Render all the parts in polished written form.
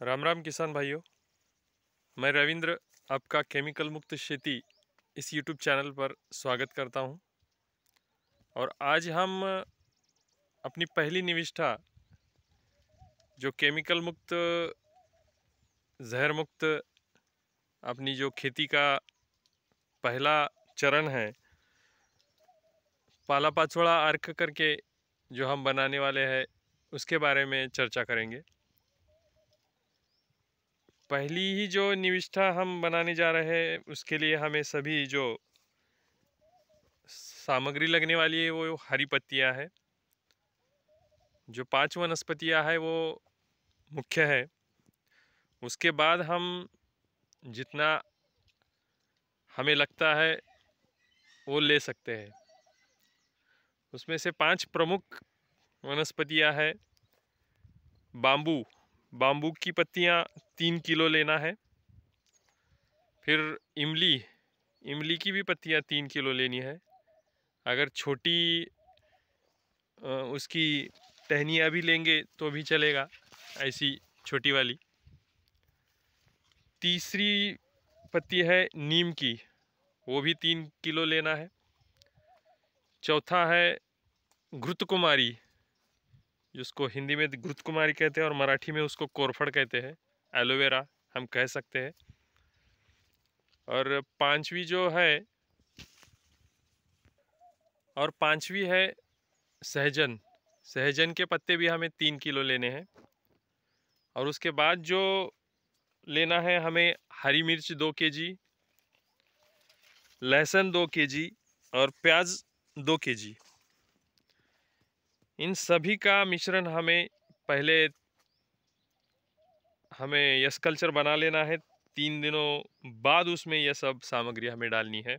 राम राम किसान भाइयों। मैं रविंद्र आपका केमिकल मुक्त खेती इस यूट्यूब चैनल पर स्वागत करता हूं। और आज हम अपनी पहली निविष्ठा जो केमिकल मुक्त जहर मुक्त अपनी जो खेती का पहला चरण है, पाला पाचोड़ा अर्क करके जो हम बनाने वाले हैं उसके बारे में चर्चा करेंगे। पहली ही जो निविष्ठा हम बनाने जा रहे हैं उसके लिए हमें सभी जो सामग्री लगने वाली है वो हरी पत्तियां है। जो 5 वनस्पतियां है वो मुख्य है। उसके बाद हम जितना हमें लगता है वो ले सकते हैं। उसमें से 5 प्रमुख वनस्पतियां है। बाम्बू, बाम्बू की पत्तियां 3 किलो लेना है। फिर इमली, इमली की भी पत्तियां 3 किलो लेनी है। अगर छोटी उसकी टहनियाँ भी लेंगे तो भी चलेगा, ऐसी छोटी वाली। तीसरी पत्ती है नीम की, वो भी 3 किलो लेना है। चौथा है घृतकुमारी, जिसको हिंदी में घृतकुमारी कहते हैं और मराठी में उसको कोरफड़ कहते हैं, एलोवेरा हम कह सकते हैं। और पांचवी है सहजन। सहजन के पत्ते भी हमें 3 किलो लेने हैं। और उसके बाद जो लेना है हमें हरी मिर्च 2 केजी, लहसुन 2 केजी और प्याज 2 केजी। इन सभी का मिश्रण हमें यस कल्चर बना लेना है। 3 दिनों बाद उसमें यह सब सामग्री हमें डालनी है।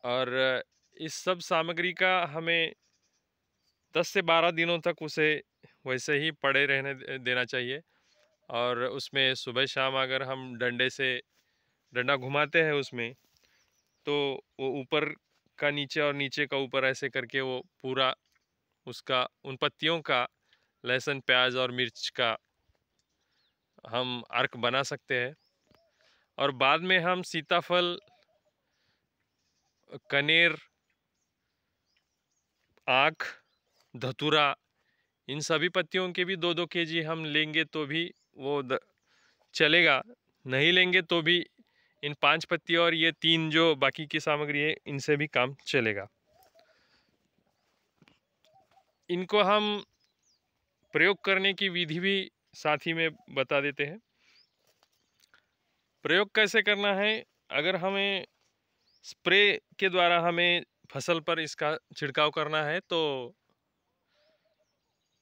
और इस सब सामग्री का हमें 10 से 12 दिनों तक उसे वैसे ही पड़े रहने देना चाहिए। और उसमें सुबह शाम अगर हम डंडा घुमाते हैं उसमें, तो वो ऊपर का नीचे और नीचे का ऊपर ऐसे करके वो पूरा उसका उन पत्तियों का लहसुन प्याज और मिर्च का हम अर्क बना सकते हैं। और बाद में हम सीताफल, कनेर, आँख, धतूरा, इन सभी पत्तियों के भी 2-2 केजी हम लेंगे तो भी वो चलेगा। नहीं लेंगे तो भी इन 5 पत्ती और ये 3 जो बाकी की सामग्री है इनसे भी काम चलेगा। इनको हम प्रयोग करने की विधि भी साथ ही में बता देते हैं। प्रयोग कैसे करना है? अगर हमें स्प्रे के द्वारा हमें फसल पर इसका छिड़काव करना है तो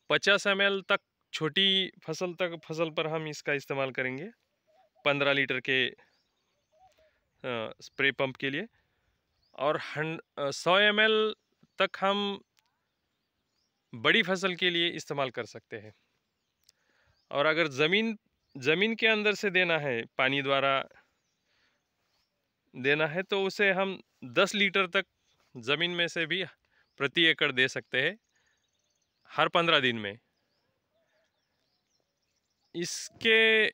50 ml तक, छोटी फसल पर हम इसका इस्तेमाल करेंगे 15 लीटर के स्प्रे पंप के लिए। और 100 ml तक हम बड़ी फसल के लिए इस्तेमाल कर सकते हैं। और अगर ज़मीन के अंदर से देना है, पानी द्वारा देना है, तो उसे हम 10 लीटर तक ज़मीन में से भी प्रति एकड़ दे सकते हैं हर 15 दिन में। इसके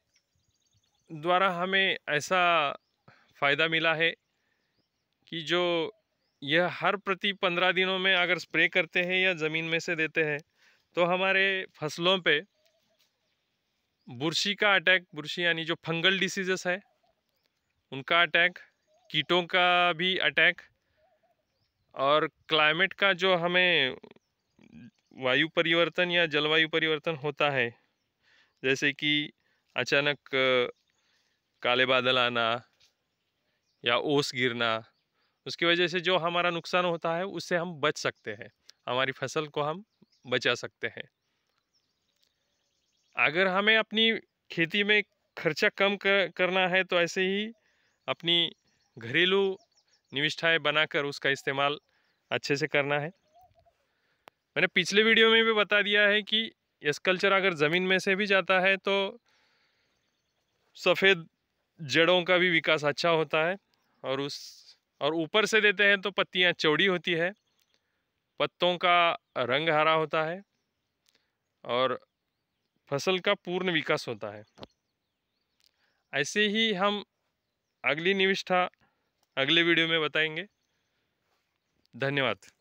द्वारा हमें ऐसा फ़ायदा मिला है कि जो यह हर प्रति 15 दिनों में अगर स्प्रे करते हैं या ज़मीन में से देते हैं तो हमारे फसलों पे बुरशी का अटैक, बुरशी यानी जो फंगल डिसीजेस है उनका अटैक, कीटों का भी अटैक, और क्लाइमेट का जो हमें वायु परिवर्तन या जलवायु परिवर्तन होता है, जैसे कि अचानक काले बादल आना या ओस गिरना, उसकी वजह से जो हमारा नुकसान होता है उससे हम बच सकते हैं, हमारी फसल को हम बचा सकते हैं। अगर हमें अपनी खेती में खर्चा कम करना है तो ऐसे ही अपनी घरेलू निविष्ठाएं बनाकर उसका इस्तेमाल अच्छे से करना है। मैंने पिछले वीडियो में भी बता दिया है कि यस कल्चर अगर ज़मीन में से भी जाता है तो सफ़ेद जड़ों का भी विकास अच्छा होता है। और ऊपर से देते हैं तो पत्तियां चौड़ी होती है, पत्तों का रंग हरा होता है और फसल का पूर्ण विकास होता है। ऐसे ही हम अगली निविष्ठा अगले वीडियो में बताएंगे। धन्यवाद।